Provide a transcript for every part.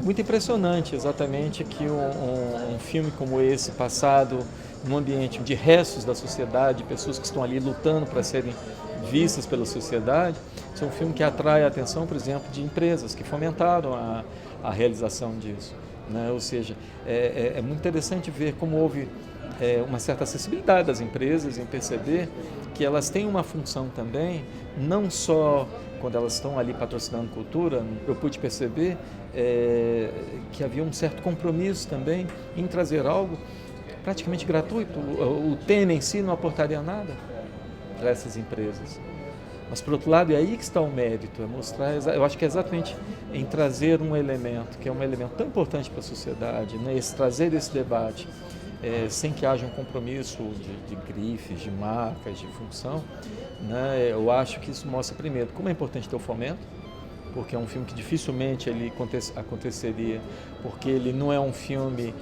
muito impressionante exatamente que um filme como esse, passado num ambiente de restos da sociedade, pessoas que estão ali lutando para serem vistas pela sociedade, é um filme que atrai a atenção, por exemplo, de empresas que fomentaram a realização disso. Né? Ou seja, é muito interessante ver como houve uma certa acessibilidade das empresas em perceber que elas têm uma função também, não só quando elas estão ali patrocinando cultura. Eu pude perceber que havia um certo compromisso também em trazer algo praticamente gratuito. O tema em si não aportaria nada para essas empresas. Mas, por outro lado, é aí que está o mérito, é mostrar, eu acho que é exatamente em trazer um elemento, que é um elemento tão importante para a sociedade, né, trazer esse debate, sem que haja um compromisso de grifes, de marcas, de função, né, eu acho que isso mostra, primeiro, como é importante ter o fomento, porque é um filme que dificilmente ele aconteceria, porque ele não é um filme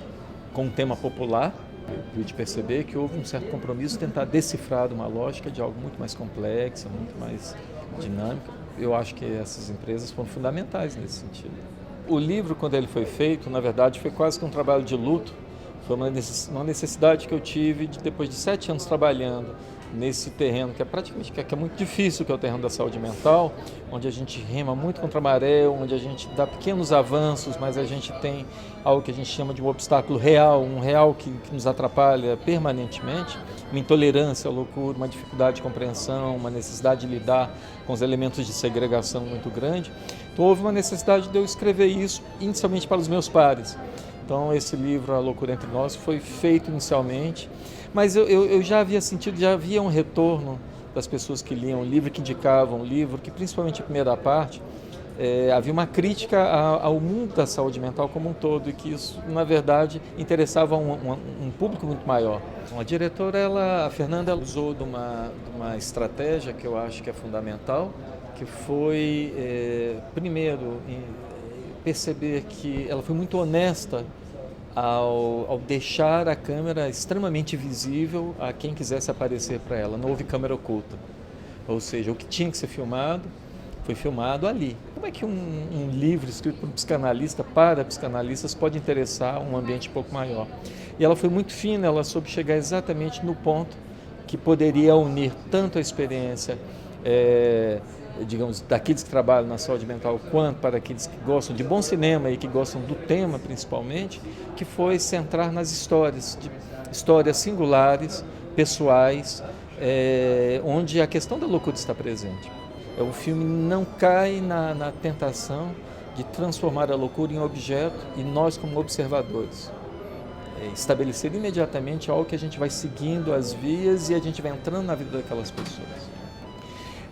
com um tema popular. Eu pude perceber que houve um certo compromisso de tentar decifrar uma lógica de algo muito mais complexa, muito mais dinâmica. Eu acho que essas empresas foram fundamentais nesse sentido. O livro, quando ele foi feito, na verdade, foi quase que um trabalho de luto. Foi uma necessidade que eu tive depois de 7 anos trabalhando nesse terreno que é praticamente que é muito difícil, que é o terreno da saúde mental, onde a gente rema muito contra a maré, onde a gente dá pequenos avanços, mas a gente tem algo que a gente chama de um obstáculo real, um real que nos atrapalha permanentemente, uma intolerância à loucura, uma dificuldade de compreensão, uma necessidade de lidar com os elementos de segregação muito grande. Então houve uma necessidade de eu escrever isso inicialmente para os meus pares. Então esse livro, A Loucura Entre Nós, foi feito inicialmente, mas eu já havia sentido, já havia um retorno das pessoas que liam o livro, que indicavam o livro, que principalmente a primeira parte, havia uma crítica ao mundo da saúde mental como um todo, e que isso, na verdade, interessava um público muito maior. A diretora, a Fernanda, ela usou de uma estratégia que eu acho que é fundamental, que foi, primeiro, perceber que ela foi muito honesta ao deixar a câmera extremamente visível a quem quisesse aparecer para ela. Não houve câmera oculta. Ou seja, o que tinha que ser filmado foi filmado ali. Como é que um livro escrito por um psicanalista para psicanalistas pode interessar um ambiente um pouco maior? E ela foi muito fina, ela soube chegar exatamente no ponto que poderia unir tanto a experiência digamos, daqueles que trabalham na saúde mental, quanto para aqueles que gostam de bom cinema e que gostam do tema principalmente, que foi centrar nas histórias singulares, pessoais, onde a questão da loucura está presente. O filme não cai na tentação de transformar a loucura em objeto e nós como observadores. Estabelecer imediatamente algo que a gente vai seguindo as vias e a gente vai entrando na vida daquelas pessoas.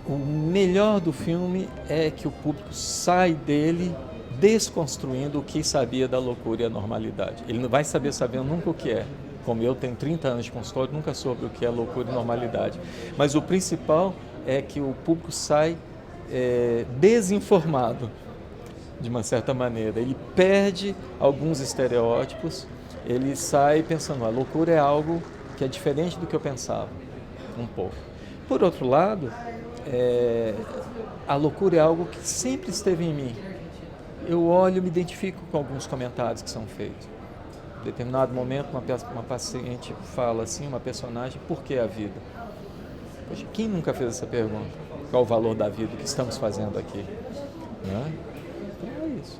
O melhor do filme é que o público sai dele desconstruindo o que sabia da loucura e a normalidade. Ele não vai saber nunca o que é. Como eu tenho 30 anos de consultório, nunca soube o que é loucura e normalidade. Mas o principal é que o público sai desinformado, de uma certa maneira. Ele perde alguns estereótipos, ele sai pensando, a loucura é algo que é diferente do que eu pensava, um pouco. Por outro lado, a loucura é algo que sempre esteve em mim. Eu olho, me identifico com alguns comentários que são feitos. Em determinado momento, uma paciente fala assim, uma personagem, por que a vida? Poxa, quem nunca fez essa pergunta? Qual o valor da vida? O que estamos fazendo aqui? Né? Então é isso.